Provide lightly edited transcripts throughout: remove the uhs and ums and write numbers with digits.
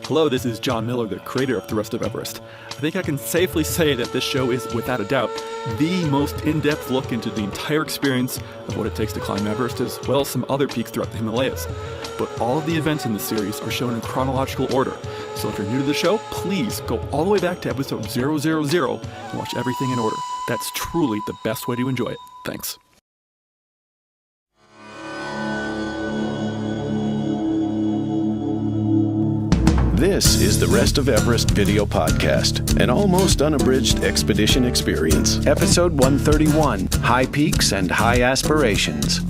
Hello, this is John Miller, the creator of The Rest of Everest. I think I can safely say that this show is, without a doubt, the most in-depth look into the entire experience of what it takes to climb Everest, as well as some other peaks throughout the Himalayas. But all of the events in this series are shown in chronological order, so if you're new to the show, please go all the way back to episode 000 and watch everything in order. That's truly the best way to enjoy it. Thanks. This is the Rest of Everest video podcast, an almost unabridged expedition experience. Episode 131, High Peaks and High Aspirations.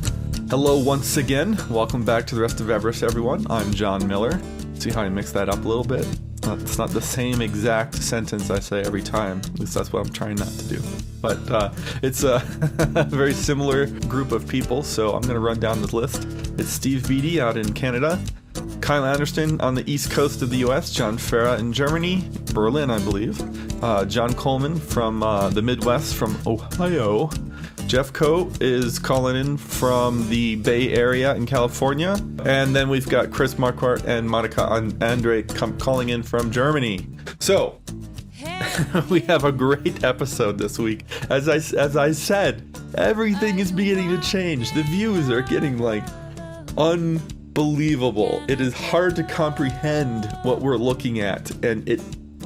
Hello once again. Welcome back to The Rest of Everest, everyone. I'm John Miller. See how I mix that up a little bit? It's not the same exact sentence I say every time. At least that's what I'm trying not to do. But it's a very similar group of people, so I'm going to run down the list. It's Steve Beatty out in Canada, Kyle Anderson on the east coast of the US, John Farah in Germany, Berlin, I believe, John Coleman from the Midwest, from Ohio. Jeff Coe is calling in from the Bay Area in California. And then we've got Chris Marquardt and Monica Andre calling in from Germany. So, we have a great episode this week. As I said, everything is beginning to change. The views are getting unbelievable. It is hard to comprehend what we're looking at, and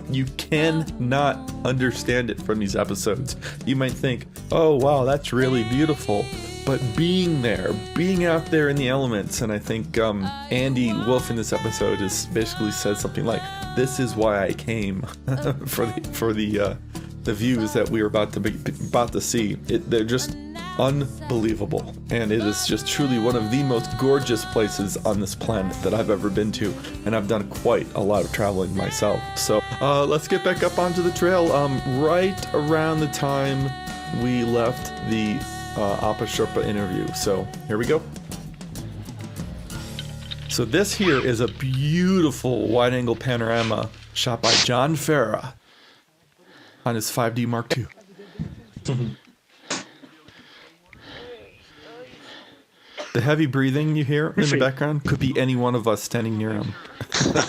you cannot understand it from these episodes. You might think, oh wow, that's really beautiful, but being out there in the elements, and I think Andy Wolf in this episode has basically said something like, this is why I came for the views that we are about to see. They're just unbelievable, and it is just truly one of the most gorgeous places on this planet that I've ever been to, and I've done quite a lot of traveling myself. So let's get back up onto the trail. Right around the time we left the Apa Sherpa interview. So here we go. So this here is a beautiful wide-angle panorama shot by John Farah on his 5D Mark II. The heavy breathing you hear in the background could be any one of us standing near him.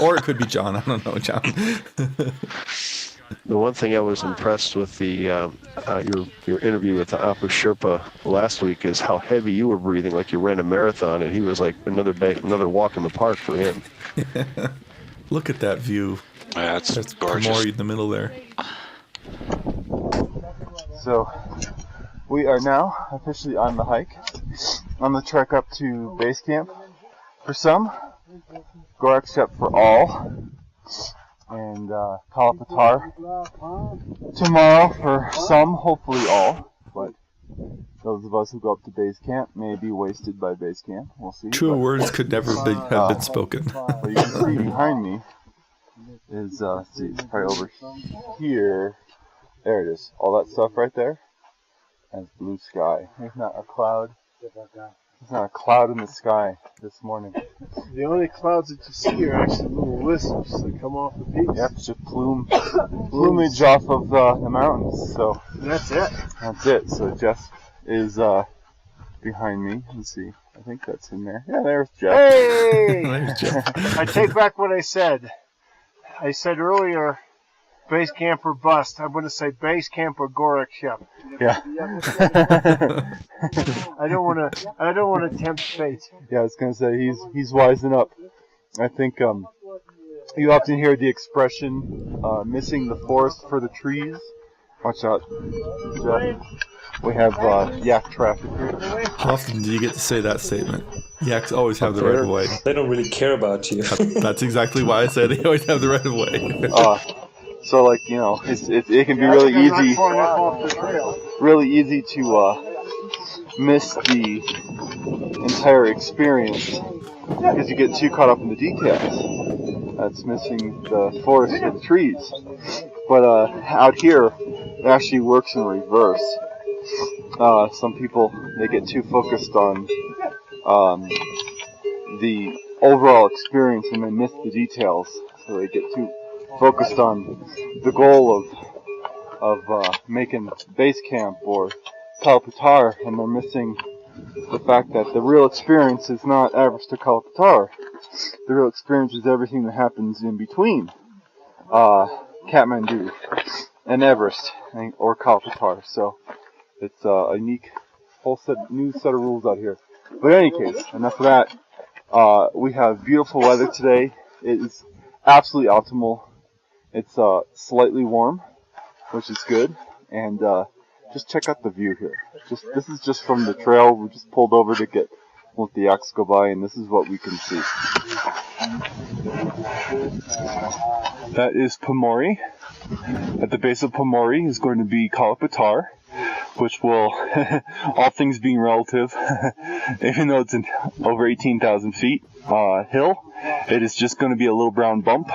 Or it could be John. I don't know, John. The one thing I was impressed with the your interview with the Apa Sherpa last week is how heavy you were breathing, like you ran a marathon, and he was like another walk in the park for him. Look at that view. Yeah, that's gorgeous. Kamori in the middle there. So, we are now officially on the hike, on the trek up to base camp for some, Gorak Shep for all, and Kalapatar tomorrow for some, hopefully all, but those of us who go up to base camp may be wasted by base camp, we'll see. True words could never have been spoken. What you can see behind me is, see, it's probably over here, there it is, all that stuff right there. That's blue sky. There's not a cloud. There's not a cloud in the sky this morning. The only clouds that you see are actually little wisps that come off the peaks. Yep, it's just plumage off of the mountains. So that's it. That's it. So Jeff is behind me. Let's see. I think that's in there. Yeah, there's Jeff. Hey! There's Jeff. I take back what I said. I said earlier, base camp or bust. I'm going to say base camp or Gorak Shep. Yeah. I don't want to tempt fate. Yeah, I was going to say he's wising up. I think you often hear the expression missing the forest for the trees. Watch out, Jeff. We have yak traffic here. How often do you get to say that statement? Yaks always have the right of way. They don't really care about you. That's exactly why I say they always have the right of way. So, like, you know, it can be really easy to miss the entire experience because you get too caught up in the details. That's missing the forest for the trees. But out here, it actually works in reverse. Some people, they get too focused on the overall experience and they miss the details. So they get too focused on the goal of making base camp or Kalapatar, and they're missing the fact that the real experience is not Everest or Kalapatar. The real experience is everything that happens in between Kathmandu and Everest or Kalapatar. So it's a unique new set of rules out here. But in any case, enough of that. We have beautiful weather today. It is absolutely optimal. It's slightly warm, which is good. And just check out the view here. This is just from the trail. We just pulled over to let the yaks go by, and this is what we can see. That is Pamori. At the base of Pamori is going to be Kalapatar, which will, all things being relative, even though it's over 18,000 feet hill, it is just going to be a little brown bump.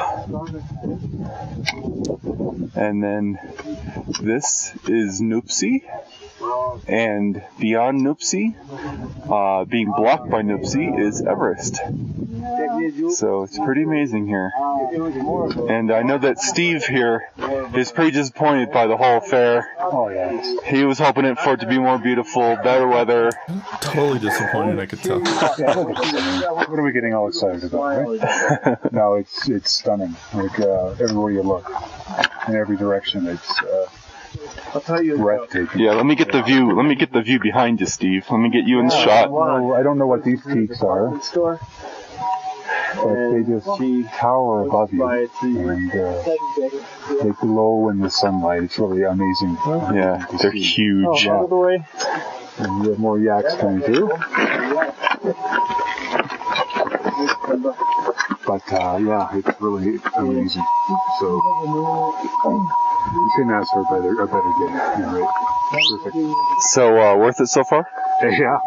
And then this is Nuptse, and beyond Nuptse, being blocked by Nuptse, is Everest. So it's pretty amazing here. And I know that Steve here is pretty disappointed by the whole affair. Oh, yeah. He was hoping for it to be more beautiful, better weather. Totally disappointed, I could tell. What are we getting all excited about, right? No, it's stunning. Like, everywhere you look, in every direction, it's breathtaking. Yeah, let me get the view. Let me get the view behind you, Steve. Let me get you in the shot. Well, I don't know what these peaks are, but they just tower above you, and they glow in the sunlight. It's really amazing. Yeah, they're huge. Out of the way. And we have more yaks coming through. But yeah, it's really amazing. So you couldn't ask for a better day. Yeah, right. Perfect. So worth it so far? Yeah.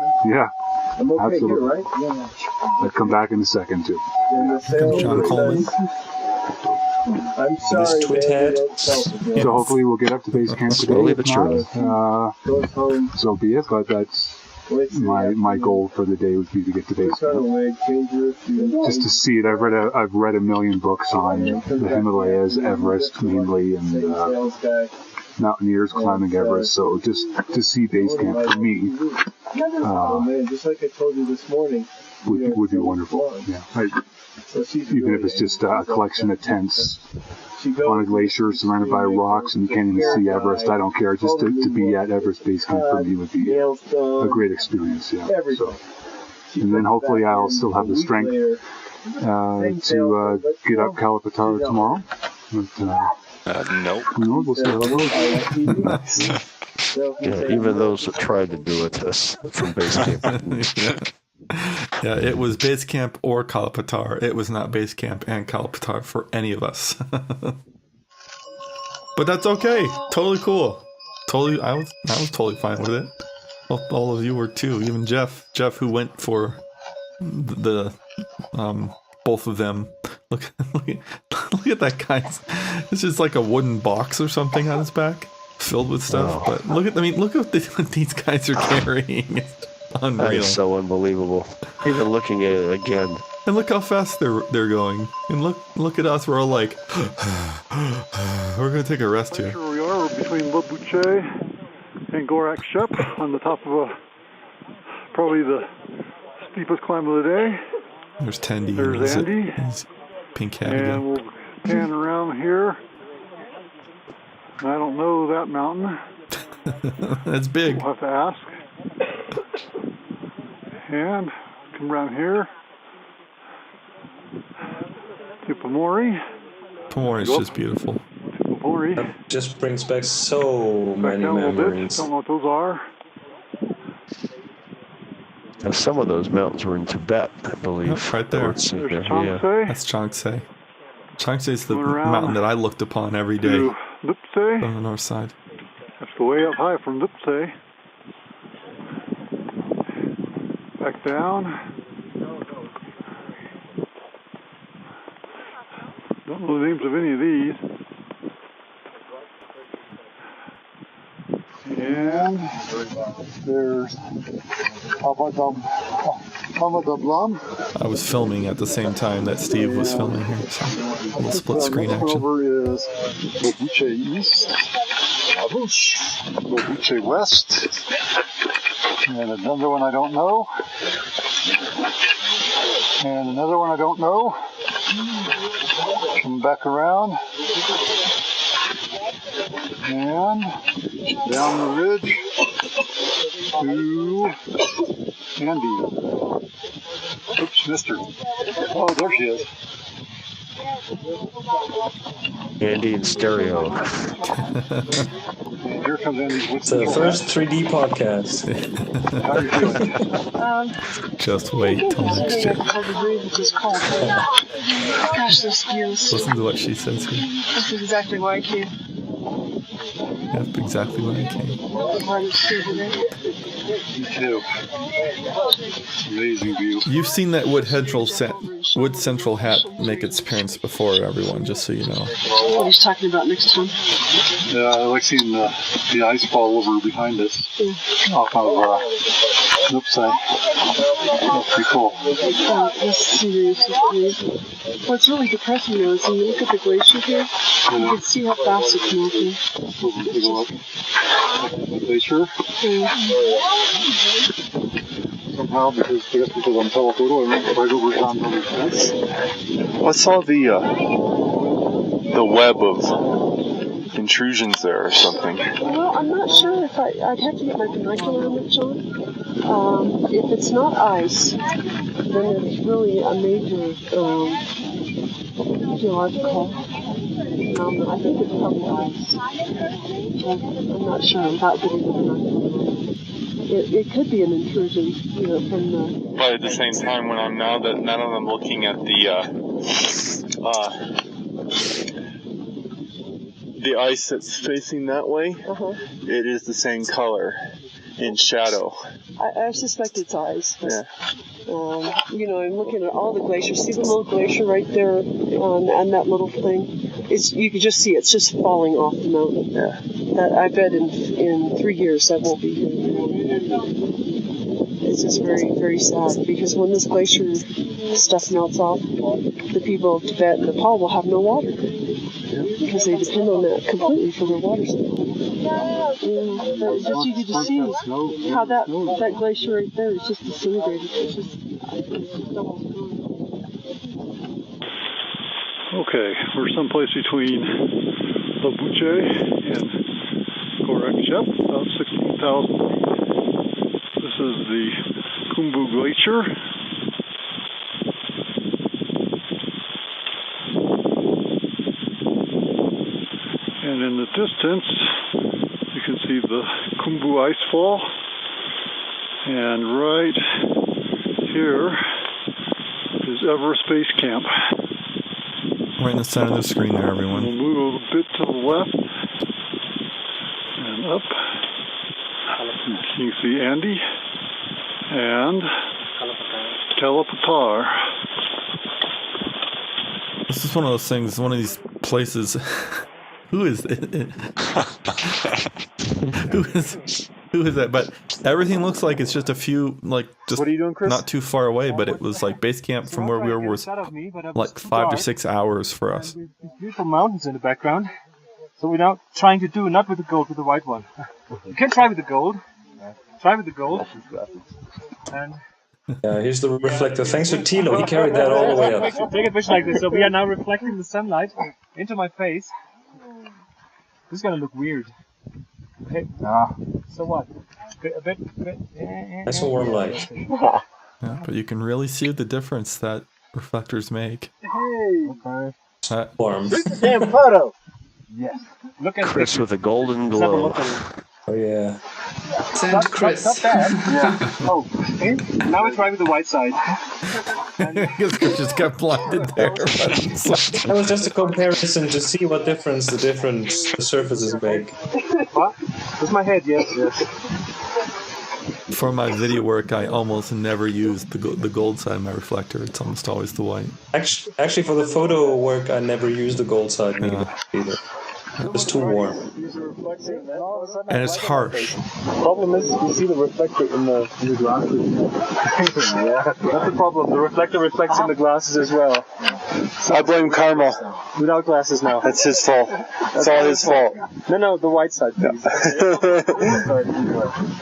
Absolutely. I'll come back in a second too. John Coleman. I'm sorry. This twit head. So hopefully we'll get up to base camp today. Slowly but surely. So be it. But that's my goal for the day would be to get to base camp. Just to see it. I've read a million books on the Himalayas, Everest mainly, and mountaineers climbing Everest. So just to see base camp for me, just like I told you this morning, would be wonderful. Yeah. Even if it's just a collection of tents on a glacier surrounded by rocks and you can't even see Everest, I don't care. Just to be at Everest Base Camp for me would be a great experience. Yeah. So, and then hopefully I'll still have the strength to get up Kalapatar tomorrow. But, Nope. We'll see how it goes. Yeah, even those that tried to do it from base camp. Yeah, it was base camp or Kalapatar. It was not base camp and Kalapatar for any of us. But that's okay. Totally cool. I was totally fine with it. All of you were too. Even Jeff, who went for the both of them. Look at that guy. It's just like a wooden box or something on his back, filled with stuff. Oh. But look at what these guys are carrying. Unreal. That is so unbelievable. Even looking at it again. And look how fast they're going. And look at us. We're all like, we're gonna take a rest here. Here we are. We're between Lobuche and Gorak Shep on the top of probably the steepest climb of the day. There's Tandy. There's Andy. He's pink hat And again. we'll pan around here. I don't know that mountain. That's big. We'll have to ask. And come around here to Pamori. Pamori is just beautiful. To Pamori. Just brings back so many Down a little bit. memories. Don't know what those are. Now, some of those mountains were in Tibet, I believe. Yep, right there. There's Changse. That's Changse. Changse is the Going around mountain that I looked upon every day To Lupse. on the north side. That's the way up high from Lupse. Back down. Don't know the names of any of these. And there's Pamadablam. I was filming at the same time that Steve was filming here, so a little split screen Next one action. over is Lobuche East. Lobuche West. And another one I don't know. And another one I don't know. Come back around. And down the ridge to Andy. Oops, missed her. Oh, there she is. Andy in stereo. And here comes Andy's It's the first 3D podcast. How are you feeling? Just wait till next year. Gosh, those skills. Listen to what she says here. This is exactly why I came. Yep, exactly why I came. Me too. Amazing view. You've seen that Wood Central hat make its appearance before, everyone, just so you know. What are you talking about next time? Yeah, I like seeing the ice fall over behind us. Off of Lobuche. That's pretty cool. This scenery is just amazing. What's really depressing though is when you look at the glacier here, you can see how fast it's moving. So we'll take a look at the glacier. Somehow, because I'm telephoto, I went right over John's other fence. I saw the web of intrusions there or something. Well, I'm not sure if I'd have to get my binocular on it, John. If it's not ice, then it's really a major geological phenomenon. I think it's probably ice. I'm not sure. I'm not getting the binocular. It could be an intrusion, from the... But at the same time, when I'm now that I'm looking at the ice that's facing that way, it is the same color in shadow. I suspect it's ice. But, yeah. I'm looking at all the glaciers. See the little glacier right there on that little thing? You can just see it's just falling off the mountain. Yeah. That I bet in 3 years that won't be here anymore. It's just very, very sad because when this glacier stuff melts off, the people of Tibet and Nepal will have no water because they depend on that completely for their water supply. It's just easy to see how that glacier right there is just disintegrated. It's just almost gone. Okay, we're someplace between Lobuche and Gorak Shep, about 16,000 feet. This is the Khumbu Glacier. And in the distance, you can see the Khumbu Icefall. And right here is Everest Base Camp. Right in the center of the screen there, everyone. We'll move a little bit to the left and up. You can see Andy and Kalapatar. This is one of those things, one of these places. Who is it? Who is that? But everything looks like it's just a few, just what are you doing, Chris? not too far away, but it was like base camp from where we were was like 5 to 6 hours for us. These beautiful mountains in the background. So we're now trying to do not with the gold, with the white one. You can try with the gold. Try with the gold. And here's the reflector. Thanks to Tilo, he carried that all the way up. take a picture like this. So we are now reflecting the sunlight into my face. This is gonna look weird. Okay. So what? A bit. That's a warm light. Yeah, but you can really see the difference that reflectors make. Hey. Okay. Warm. Damn photo. Yes. Look at Chris this. with a golden glow. Oh yeah. Send Chris. Not bad. Yeah. Oh, okay. Now we try with the white side. I guess Chris just got blinded there. That was just a comparison to see what difference the different surfaces make. What? With my head, yes. For my video work, I almost never use the gold side of my reflector. It's almost always the white. Actually, for the photo work, I never use the gold side either. It's too warm. and it's harsh. The problem is you see the reflector in the glasses. Yeah, that's the problem. The reflector reflects in the glasses as well. So I blame Karma. Without glasses now. That's his fault. That's all his fault. No, the white side, please.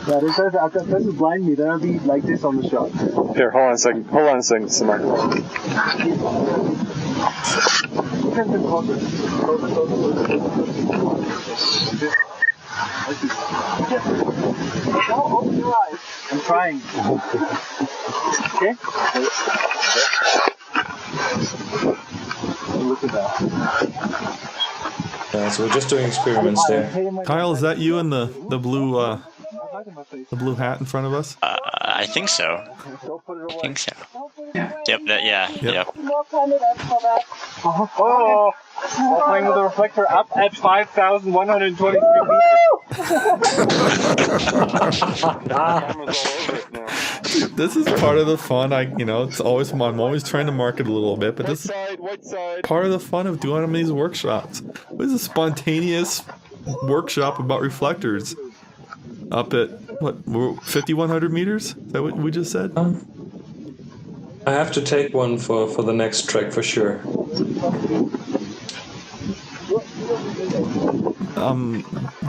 Yeah, this doesn't blind me. Then I'll be like this on the shot. Here, hold on a second, Samar. Open your eyes. I'm trying. Okay? Look at that. Yeah, so we're just doing experiments there. Kyle, is that you in the blue hat in front of us? I think so. Yep. Oh! While playing with the reflector up at 5,123 meters. This is part of the fun. It's always fun. I'm always trying to market a little bit, but this is part of the fun of doing these workshops. This is a spontaneous workshop about reflectors up at 5,100 meters? Is that what we just said? I have to take one for the next trek for sure.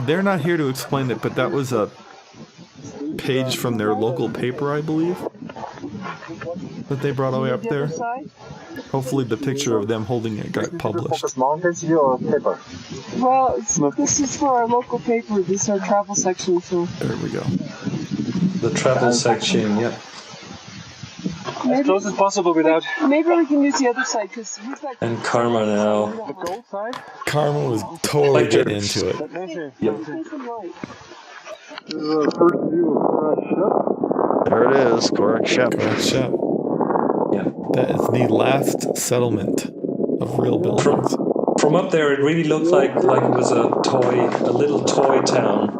They're not here to explain it, but that was a page from their local paper, I believe, that they brought all the way up there. Hopefully the picture of them holding it got published. Well, this is for our local paper. This is our travel section, so... There we go. The travel section, yep. As close as possible without... Maybe we can use the other side, because we've got... And Karma now. The gold side? Karma was totally getting into it. Yep. This is our first view of Gorak Shep. There it is, Gorak Shep. Gorak Shep. Yeah. That is the last settlement of real buildings. From up there, it really looked like it was a little toy town.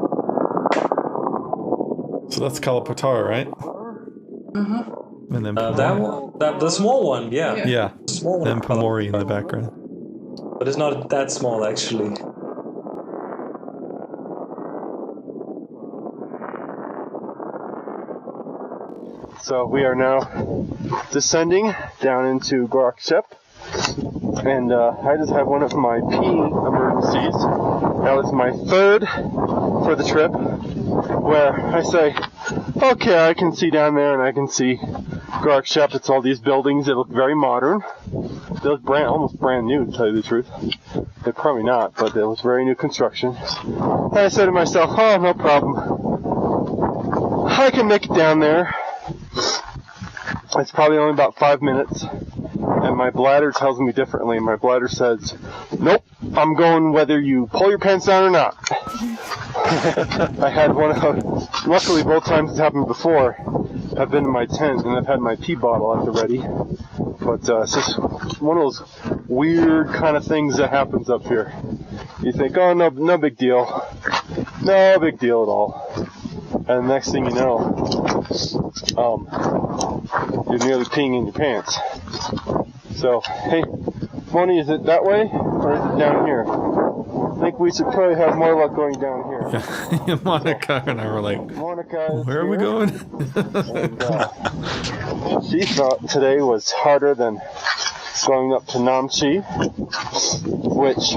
So that's Kalapatara, right? Mm-hmm. And then the small one, yeah. Yeah. The small Then one. Pomori in the background. But it's not that small, actually. So we are now descending down into Gorak Shep, and I just have one of my pee emergencies. That was my third for the trip, where I say, okay, I can see down there and I can see Gorak Shep. It's all these buildings. They look very modern. They look almost brand new, to tell you the truth. They're probably not, but it was very new construction. And I said to myself, oh, no problem. I can make it down there. It's probably only about 5 minutes, and my bladder tells me differently. My bladder says, nope, I'm going whether you pull your pants down or not. I had luckily both times it's happened before, I've been in my tent and I've had my pee bottle at the ready. But it's just one of those weird kind of things that happens up here. You think, oh, no big deal. No big deal at all. And the next thing you know, you're nearly peeing in your pants. So, hey, Moni, is it that way or is it down here? I think we should probably have more luck going down here. Yeah, Monica and I were like, where are we going? And, she thought today was harder than going up to Namche, which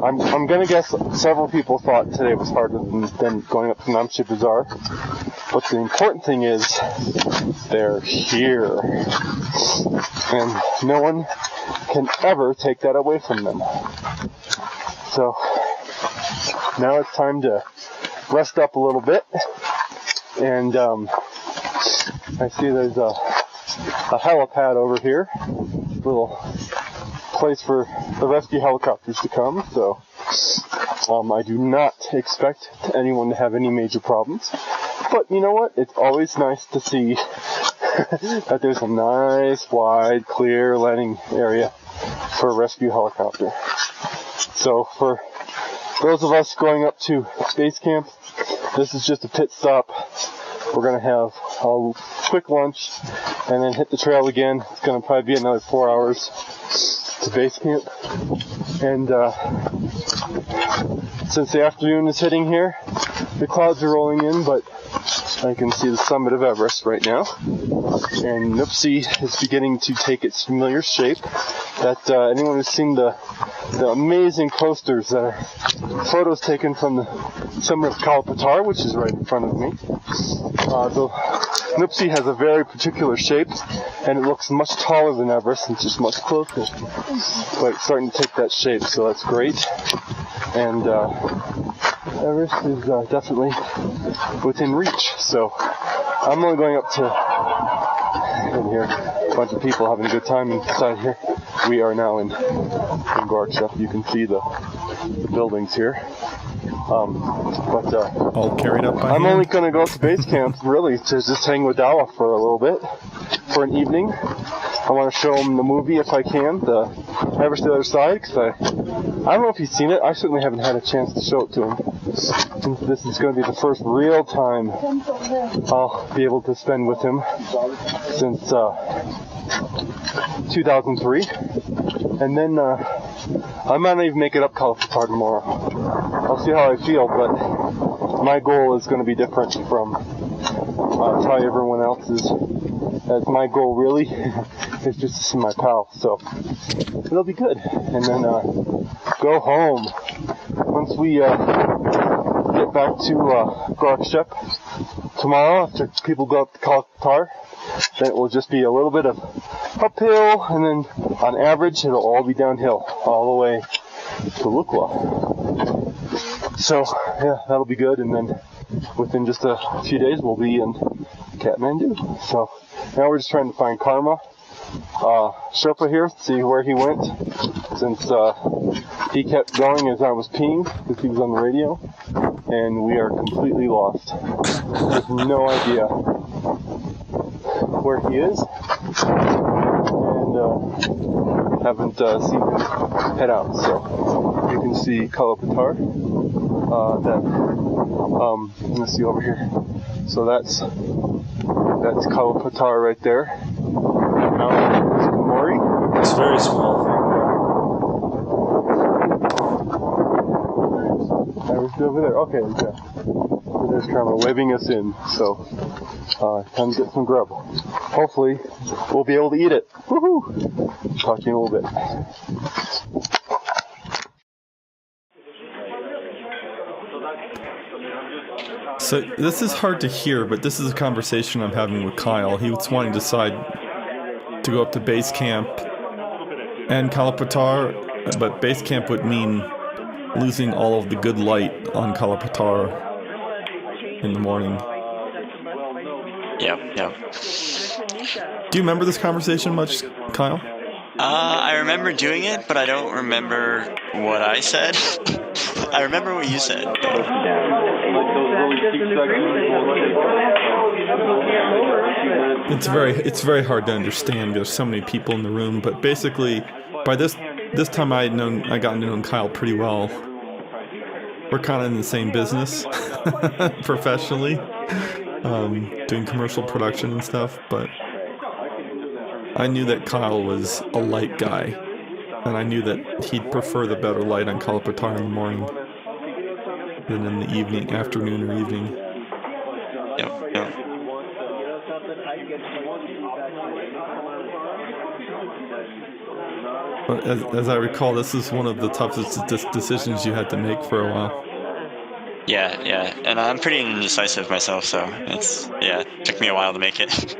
I'm going to guess several people thought today was harder than going up to Namche Bazaar. But the important thing is they're here. And no one can ever take that away from them. So now it's time to rest up a little bit. And I see there's a helipad over here. Little place for the rescue helicopters to come. So I do not expect anyone to have any major problems. But you know what? It's always nice to see that there's a nice, wide, clear landing area for a rescue helicopter. So for those of us going up to base camp, this is just a pit stop. We're going to have a quick lunch and then hit the trail again. It's going to probably be another 4 hours. to base camp. And since the afternoon is hitting here, the clouds are rolling in, but I can see the summit of Everest right now. And Nuptse is beginning to take its familiar shape. That anyone who's seen the amazing posters that are photos taken from the summit of Kalapatar, which is right in front of me. The Nuptse has a very particular shape, and it looks much taller than Everest, and it's just much closer. But it's starting to take that shape, so that's great. And Everest is definitely within reach. So I'm only going up to in here. A bunch of people having a good time inside here. We are now in Gorak Shep. You can see the buildings here. All carried up by I'm hand? only going to go to base camp, really, to just hang with Dawa for a little bit, for an evening. I want to show him the movie, if I can, the Everest the Other Side, because I don't know if he's seen it. I certainly haven't had a chance to show it to him. Since this is going to be the first real time I'll be able to spend with him since 2003. And then I might not even make it up Kalapatar tomorrow. I'll see how I feel, but my goal is going to be different from probably everyone else's. As my goal really is just to see my pal, so it'll be good. And then go home. Once we get back to Gorak Shep tomorrow, after people go up to Kalapatar, then it will just be a little bit of uphill, and then on average it'll all be downhill all the way to Lukla. So yeah, that'll be good. And then within just a few days we'll be in Kathmandu. So now we're just trying to find Karma Sherpa here, see where he went, since he kept going as I was peeing because he was on the radio, and we are completely lost. With no idea where he is, and haven't seen him head out. So you can see Kalapatar. Let's see over here. So that's Kalapatar right there. Mount Kumori. It's very small. Everest over there. Okay, yeah. So there's Karma waving us in. So time to get some grub. Hopefully we'll be able to eat it. Woohoo! Talk to you in a little bit. So this is hard to hear, but this is a conversation I'm having with Kyle. He was wanting to decide to go up to base camp and Kalapatar, but base camp would mean losing all of the good light on Kalapatar in the morning. Yeah. Do you remember this conversation much, Kyle? I remember doing it, but I don't remember what I said. I remember what you said. It's very hard to understand. There's so many people in the room, but basically, by this time I gotten to know Kyle pretty well. We're kind of in the same business, professionally, doing commercial production and stuff. But I knew that Kyle was a light guy, and I knew that he'd prefer the better light on Kalapatar in the morning than in the evening, afternoon or evening. Yep. But as I recall, this is one of the toughest decisions you had to make for a while. Yeah, and I'm pretty indecisive myself, so it took me a while to make it.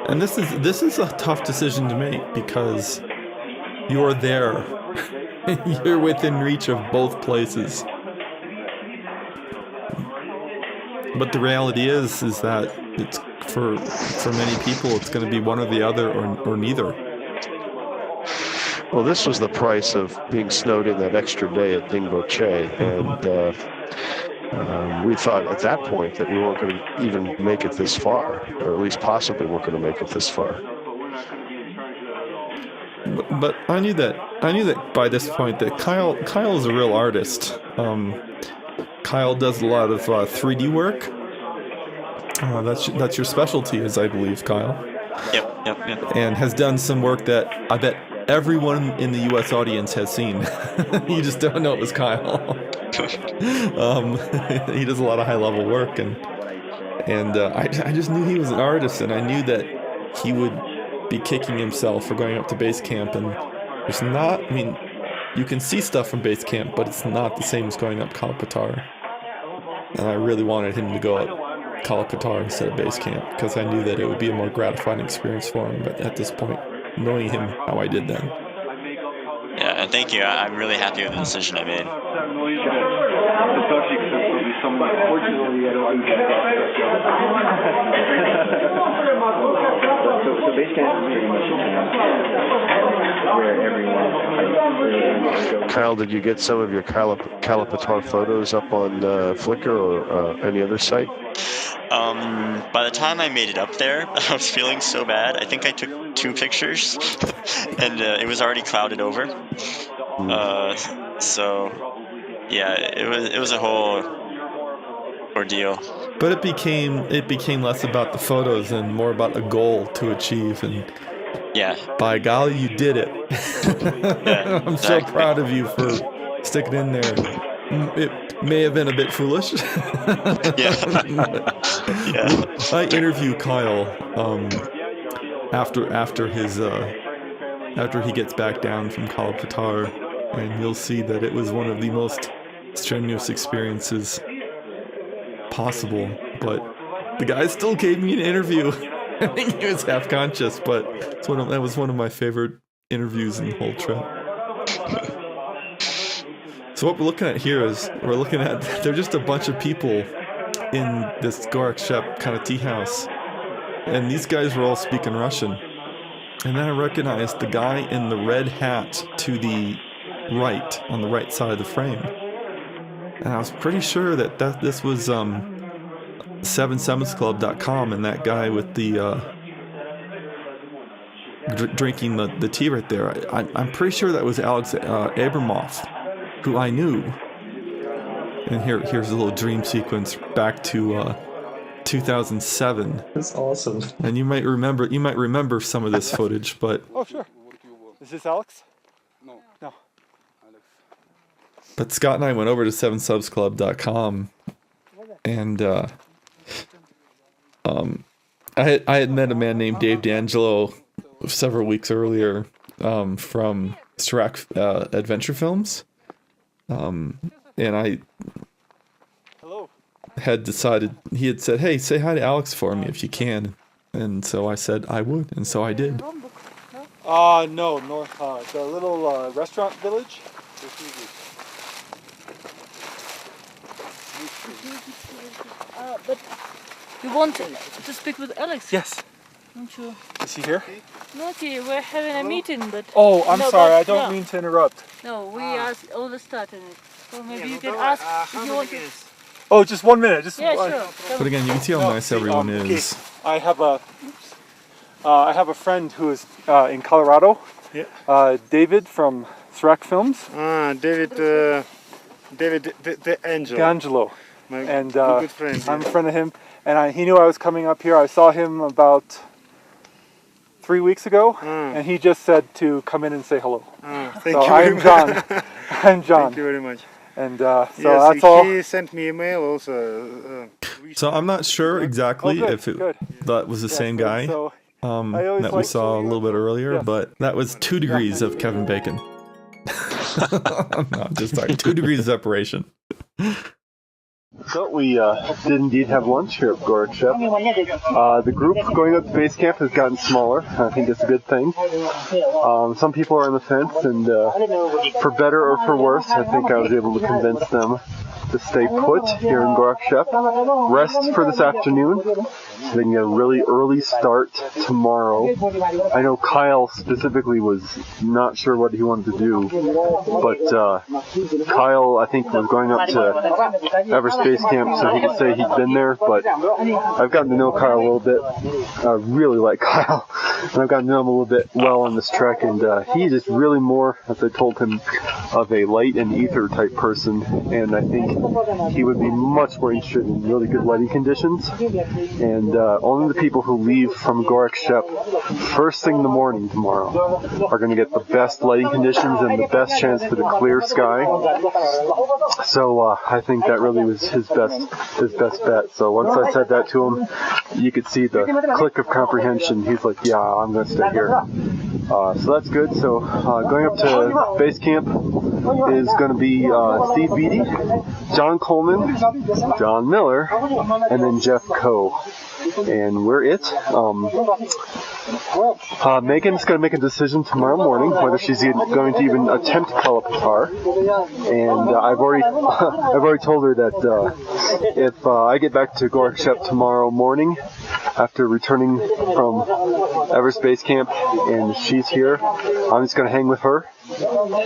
And this is a tough decision to make because you're there. You're within reach of both places. But the reality is that it's for many people it's going to be one or the other or neither. Well, this was the price of being snowed in that extra day at Lobuche, and we thought at that point that we weren't going to even make it this far, or at least possibly weren't going to make it this far. But I knew that by this point that Kyle is a real artist. Kyle Kyle does a lot of 3D work. That's your specialty, as I believe, Kyle. Yep. And has done some work that I bet everyone in the U.S. audience has seen. You just don't know it was Kyle. He does a lot of high-level work, and I just knew he was an artist, and I knew that he would be kicking himself for going up to base camp, and there's not. I mean, you can see stuff from base camp, but it's not the same as going up Kalapatar. And I really wanted him to go up Kalapatar instead of base camp, because I knew that it would be a more gratifying experience for him. But at this point, knowing him how I did then. Yeah, and thank you. I'm really happy with the decision I made. So base camp is pretty much where everyone. Kyle, did you get some of your Kalapatar photos up on Flickr or any other site? By the time I made it up there, I was feeling so bad. I think I took 2 pictures, and it was already clouded over. So, yeah, it was a whole ordeal. But it became less about the photos and more about a goal to achieve. And yeah, by golly, you did it. Yeah, I'm so proud of you for sticking in there. It may have been a bit foolish. Yeah. I interview Kyle after he gets back down from Kalapatar, and you'll see that it was one of the most strenuous experiences possible. But the guy still gave me an interview. I think he was half conscious, but that was one of my favorite interviews in the whole trip. So what we're looking at here is they're just a bunch of people in this Gorak Shep kind of tea house, and these guys were all speaking Russian. And then I recognized the guy in the red hat to the right, on the right side of the frame. And I was pretty sure that this was 77club.com, and that guy with the drinking the tea right there. I'm pretty sure that was Alex Abramov, who I knew. And here's a little dream sequence back to 2007. That's awesome. And you might remember some of this footage, but Oh, sure. Is this Alex? No. But Scott and I went over to 7subsclub.com, and I had met a man named Dave D'Angelo several weeks earlier from Serac Adventure Films, and I had decided, he had said, hey, say hi to Alex for me if you can, and so I said I would, and so I did. No, north, the little restaurant village. But you want to speak with Alex? Yes. Don't you? Is he here? Not here. We're having a meeting, but. Oh, I'm sorry. I don't mean to interrupt. No, we are all starting it. So maybe you can ask if you want to. Oh, just 1 minute. Yeah, sure. But again, you can see how nice everyone is. I have a friend who is in Colorado. Yeah. David from Serac Films. David D'Angelo. My good friend. I'm a friend of him, and he knew I was coming up here. I saw him about 3 weeks ago, and he just said to come in and say hello. Thank you very much. I'm John. Thank you very much. And so that's all. He sent me email also. So I'm not sure exactly if that was the same guy that we saw a little bit earlier, but that was 2 degrees of Kevin Bacon. No, just sorry, 2 degrees of separation. So we did indeed have lunch here at Gorak Shep. The group going up to base camp has gotten smaller. I think it's a good thing. Some people are on the fence, and for better or for worse, I think I was able to convince them to stay put here in Gorak Shep, rest for this afternoon, so they can get a really early start tomorrow. I know Kyle specifically was not sure what he wanted to do, but Kyle, I think, was going up to Everest Base Camp so he could say he'd been there, but I've gotten to know Kyle a little bit. I really like Kyle, and I've gotten to know him a little bit well on this trek, and he's just really more, as I told him, of a light and ether type person, and I think he would be much more interested in really good lighting conditions. And only the people who leave from Gorak Shep first thing in the morning tomorrow are going to get the best lighting conditions and the best chance for the clear sky. So I think that really was his best bet. So once I said that to him, you could see the click of comprehension. He's like, yeah, I'm going to stay here. So that's good. So going up to base camp is going to be Steve Beatty, John Coleman, John Miller, and then Jeff Coe. And we're it. Megan's going to make a decision tomorrow morning whether she's going to even attempt to call up a car. And I've already told her that if I get back to Gorak Shep tomorrow morning after returning from Everest Base Camp and she's here, I'm just going to hang with her,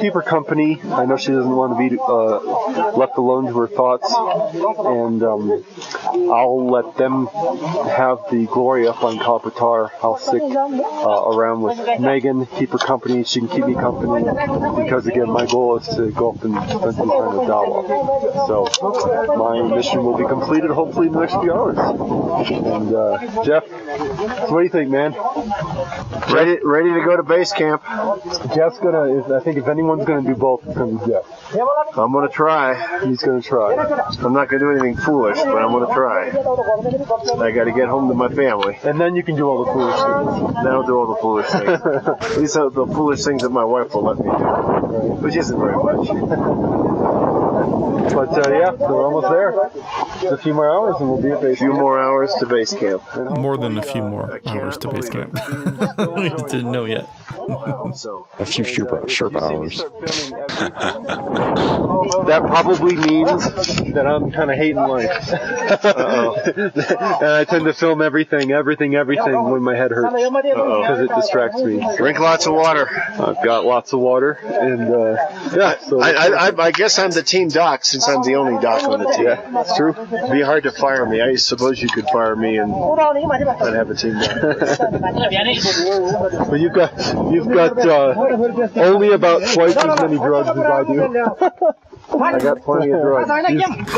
keep her company. I know she doesn't want to be left alone to her thoughts, and I'll let them have the glory up on Kalapatar. I'll stick around with Megan, keep her company. She can keep me company, because again, my goal is to go up and spend some time with Dawa. So my mission will be completed hopefully in the next few hours. And Jeff, so what do you think, man? Ready to go to base camp. Jeff's I think if anyone's gonna do both, it's gonna be Jeff. I'm gonna try. He's gonna try. I'm not gonna do anything foolish, but I'm gonna try. I gotta get home to my family. And then you can do all the foolish things. Then I'll do all the foolish things. These are the foolish things that my wife will let me do, which isn't very much. But yeah, we're almost there. Just a few more hours and we'll be at base camp. A few more hours to base camp. More than a few more hours to base camp. We didn't know yet. A few Sherpa hours. That probably means that I'm kind of hating life. And I tend to film everything when my head hurts, because it distracts me. Drink lots of water. I've got lots of water, and yeah. So I guess I'm the team doc since I'm the only doc on the team. Yeah, that's true. It'd be hard to fire me. I suppose you could fire me and I'd have a team doc. But you've got only about twice as many drugs as I do. I got plenty of drugs.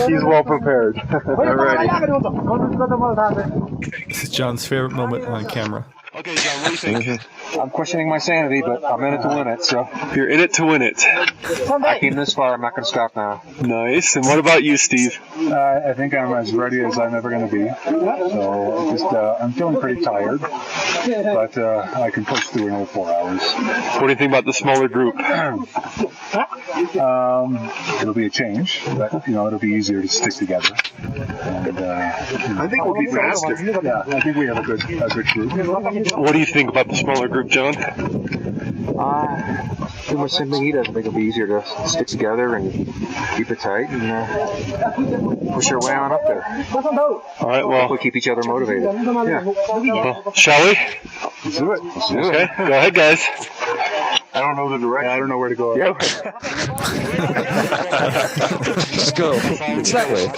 He's well prepared. Alrighty. This is John's favorite moment on camera. Okay, John, what do you think? I'm questioning my sanity, but I'm in it to win it, so. You're in it to win it. I came this far, I'm not going to stop now. Nice. And what about you, Steve? I think I'm as ready as I'm ever going to be. So, I'm feeling pretty tired, but I can push through another 4 hours. What do you think about the smaller group? It'll be a change, but, it'll be easier to stick together. And, I think we'll be faster. Yeah, I think we have a good group. What do you think about the smaller group, John? Pretty much same thing he does. I think it'll be easier to stick together and keep it tight and push our way on up there. All right, well. We'll keep each other motivated. Yeah. Well, shall we? Let's do it. Okay, go ahead, guys. I don't know the direction. I don't know where to go. Yeah. Let's go. It's that way.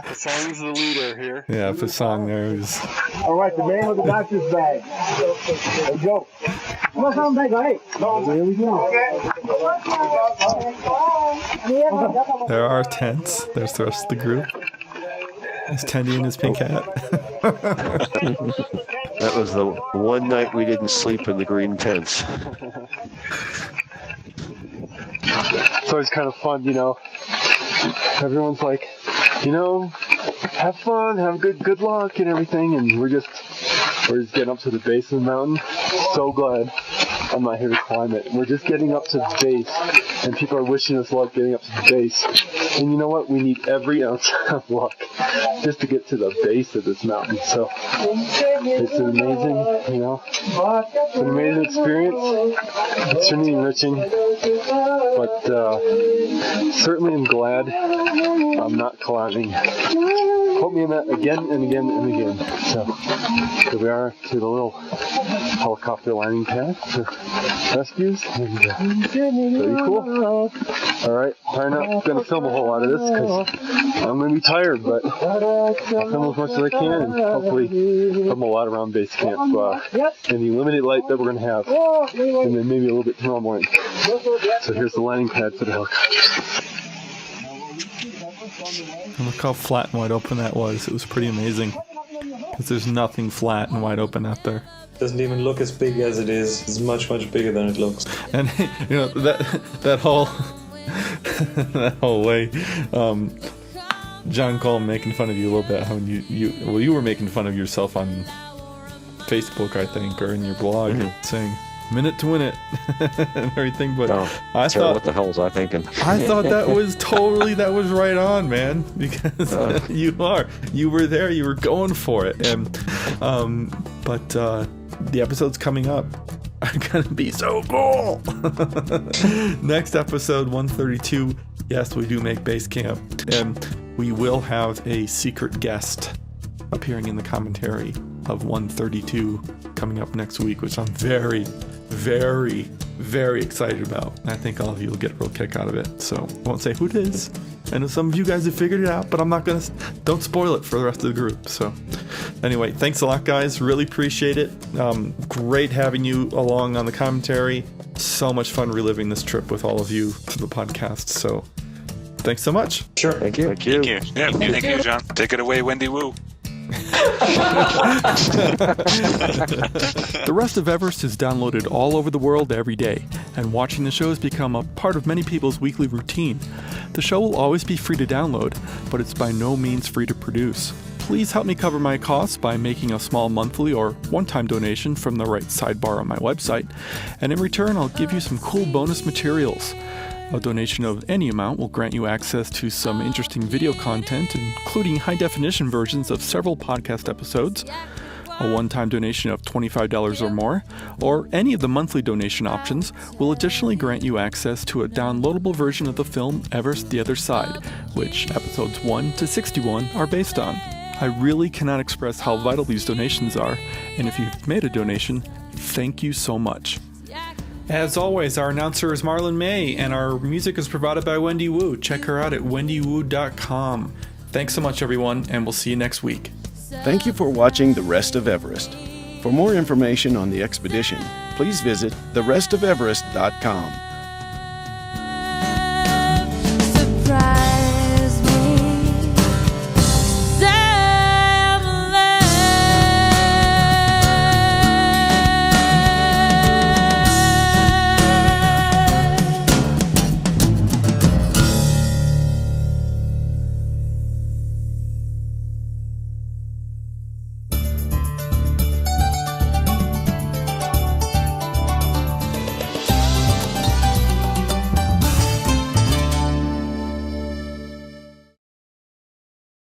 Fasong's the leader here. Yeah, Fasong there is. All right, the man with the doctor's bag. Let's go. What's on bag, right? There we go. There are tents. There's the rest of the group. There's Tendy and his pink hat. That was the one night we didn't sleep in the green tents. It's always kind of fun, Everyone's like, have fun, have good luck and everything, and we're just getting up to the base of the mountain. So glad I'm not here to climb it. We're just getting up to the base, and people are wishing us luck getting up to the base. And you know what? We need every ounce of luck just to get to the base of this mountain. So it's an amazing, it's an amazing experience. It's certainly enriching, but certainly I'm glad I'm not climbing. put me in that again and again and again. So here we are to the little helicopter landing pad for rescues. And, pretty cool. Alright, I'm not going to film a whole lot of this because I'm going to be tired, but I'll film as much as I can and hopefully film a lot around base camp in the limited light that we're going to have, and then maybe a little bit tomorrow morning. So here's the landing pad for the helicopters. And look how flat and wide open that was. It was pretty amazing. Because there's nothing flat and wide open out there. Doesn't even look as big as it is. It's much, much bigger than it looks. And you know that whole that whole way, John Cole making fun of you a little bit. How you were making fun of yourself on Facebook, I think, or in your blog, saying minute to win it and everything. But I thought, what the hell was I thinking? I thought that was right on, man, because you were there, you were going for it. And but the episodes coming up are gonna be so cool. Next episode 132, yes, we do make base camp, and we will have a secret guest appearing in the commentary of 132 coming up next week, which I'm very, very, very excited about. And I think all of you will get a real kick out of it. So I won't say who it is. I know some of you guys have figured it out, but I'm not gonna. Don't spoil it for the rest of the group. So anyway, thanks a lot, guys. Really appreciate it. Great having you along on the commentary. So much fun reliving this trip with all of you through the podcast. So thanks so much. Sure. Thank you. Thank you. Yeah, thank you, John. Take it away, Wendy Wu. The Rest of Everest is downloaded all over the world every day, and watching the show has become a part of many people's weekly routine. The show will always be free to download, but it's by no means free to produce. Please help me cover my costs by making a small monthly or one-time donation from the right sidebar on my website, and in return I'll give you some cool bonus materials. A donation of any amount will grant you access to some interesting video content, including high-definition versions of several podcast episodes, a one-time donation of $25 or more, or any of the monthly donation options will additionally grant you access to a downloadable version of the film Everest the Other Side, which episodes 1 to 61 are based on. I really cannot express how vital these donations are, and if you've made a donation, thank you so much. As always, our announcer is Marlon May, and our music is provided by Wendy Wu. Check her out at wendywu.com. Thanks so much, everyone, and we'll see you next week. Thank you for watching The Rest of Everest. For more information on the expedition, please visit therestofeverest.com.